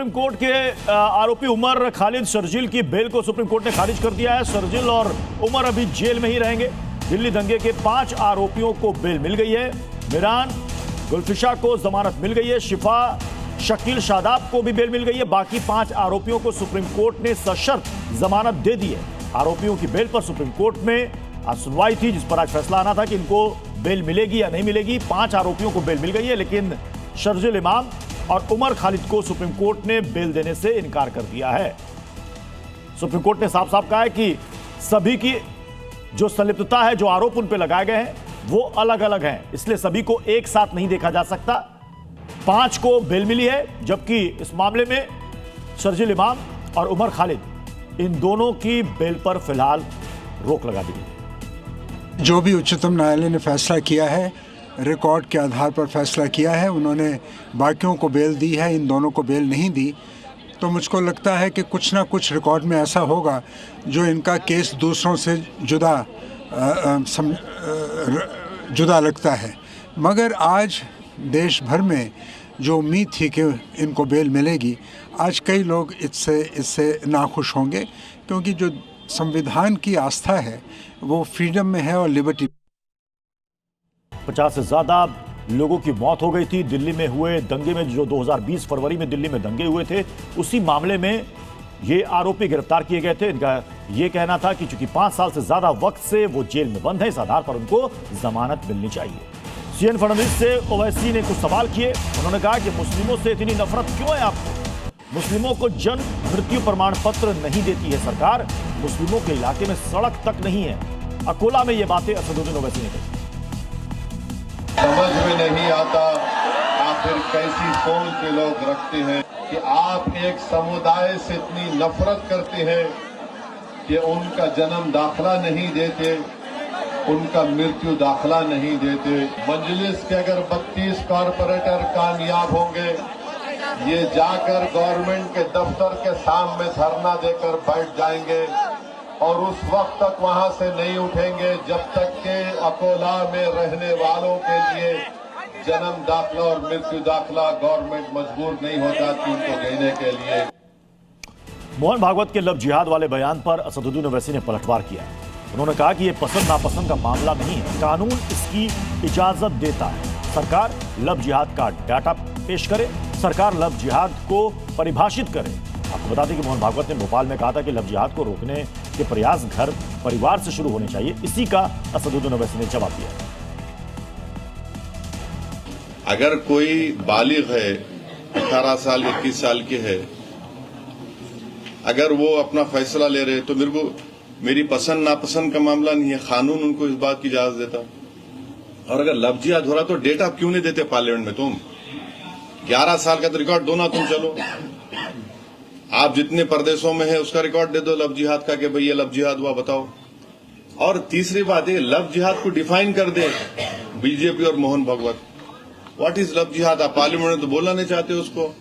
Supreme court के आरोपी उमर खालिद शर्जील की बेल को सुप्रीम कोर्ट ने खारिज कर दिया है। शर्जील और उमर अभी जेल में ही रहेंगे। दिल्ली दंगे के 5 आरोपियों को बेल मिल गई है। मिरान गुलफिशा को जमानत मिल गई है। शिफा शकील शादाब को भी बेल मिल गई है। बाकी 5 आरोपियों को सुप्रीम कोर्ट ने सशर्त जमानत दे दी है। आरोपियों की बेल पर सुप्रीम कोर्ट में आज सुनवाई थी, जिस पर आज फैसला आना था कि इनको बेल मिलेगी या नहीं मिलेगी। 5 आरोपियों को बेल मिल गई है, लेकिन शर्जील इमाम और उमर खालिद को सुप्रीम कोर्ट ने बेल देने से इनकार कर दिया है। सुप्रीम कोर्ट ने साफ साफ कहा है कि सभी की जो संलिप्तता है, जो आरोप उन पर लगाए गए हैं, वो अलग अलग हैं, इसलिए सभी को एक साथ नहीं देखा जा सकता। 5 को बेल मिली है, जबकि इस मामले में शर्जील इमाम और उमर खालिद इन दोनों की बेल पर फिलहाल रोक लगा दी गई। जो भी उच्चतम न्यायालय ने फैसला किया है, रिकॉर्ड के आधार पर फैसला किया है। उन्होंने बाकियों को बेल दी है, इन दोनों को बेल नहीं दी। तो मुझको लगता है कि कुछ ना कुछ रिकॉर्ड में ऐसा होगा जो इनका केस दूसरों से जुदा लगता है। मगर आज देश भर में जो उम्मीद थी कि इनको बेल मिलेगी, आज कई लोग इससे नाखुश होंगे, क्योंकि जो संविधान की आस्था है वो फ्रीडम में है और लिबर्टी। 50 से ज्यादा लोगों की मौत हो गई थी दिल्ली में हुए दंगे में, जो 2020 फरवरी में दिल्ली में दंगे हुए थे। उसी मामले में ये आरोपी गिरफ्तार किए गए थे। इनका ये कहना था कि चूंकि 5 साल से ज्यादा वक्त से वो जेल में बंद है, इस आधार पर उनको जमानत मिलनी चाहिए। सीएम फडणवीस से ओवैसी ने कुछ सवाल किए। उन्होंने कहा कि मुस्लिमों से इतनी नफरत क्यों है आपको? मुस्लिमों को जन्म मृत्यु प्रमाण पत्र नहीं देती है सरकार। मुस्लिमों के इलाके में सड़क तक नहीं है। अकोला में ये बातें असदुद्दीन ओवैसी ने कही। समझ में नहीं आता आखिर कैसी सोच के लोग रखते हैं कि आप एक समुदाय से इतनी नफरत करते हैं कि उनका जन्म दाखिला नहीं देते, उनका मृत्यु दाखिला नहीं देते। मजलिस के अगर 32 कॉरपोरेटर कामयाब होंगे, ये जाकर गवर्नमेंट के दफ्तर के सामने धरना देकर बैठ जाएंगे और उस वक्त तक वहां से नहीं उठेंगे जब तक कि अकोला में रहने वालों के लिए जन्म दाखिला और मृत्यु दाखिला गवर्नमेंट मजबूर नहीं हो जाती उनको देने के लिए। मोहन भागवत के लव जिहाद वाले बयान पर असदुद्दीन ओवैसी ने पलटवार किया। उन्होंने कहा कि यह पसंद नापसंद का मामला नहीं है, कानून इसकी इजाजत देता है। सरकार लव जिहाद का डाटा पेश करे, सरकार लव जिहाद को परिभाषित करे। आपको बता दें कि मोहन भागवत ने भोपाल में कहा था कि लव जिहाद को रोकने के प्रयास घर परिवार से शुरू होने चाहिए। इसी का असदुद्दीन ओवैसी ने जवाब दिया। अगर कोई बालिग है, 18 साल 21 साल के है, अगर वो अपना फैसला ले रहे तो मेरी पसंद नापसंद का मामला नहीं है, कानून उनको इस बात की इजाजत देता। और अगर लव जिहाद हो रहा तो डेटा क्यों नहीं देते पार्लियामेंट में? तुम 11 साल का तो रिकॉर्ड दो ना, तुम चलो आप जितने प्रदेशों में है उसका रिकॉर्ड दे दो लव जिहाद का कि भाई ये लव जिहाद हुआ, बताओ। और तीसरी बात है, लव जिहाद को डिफाइन कर दे बीजेपी और Mohan Bhagwat. What is love jihad? आप पार्लियामेंट में तो बोलना नहीं चाहते उसको।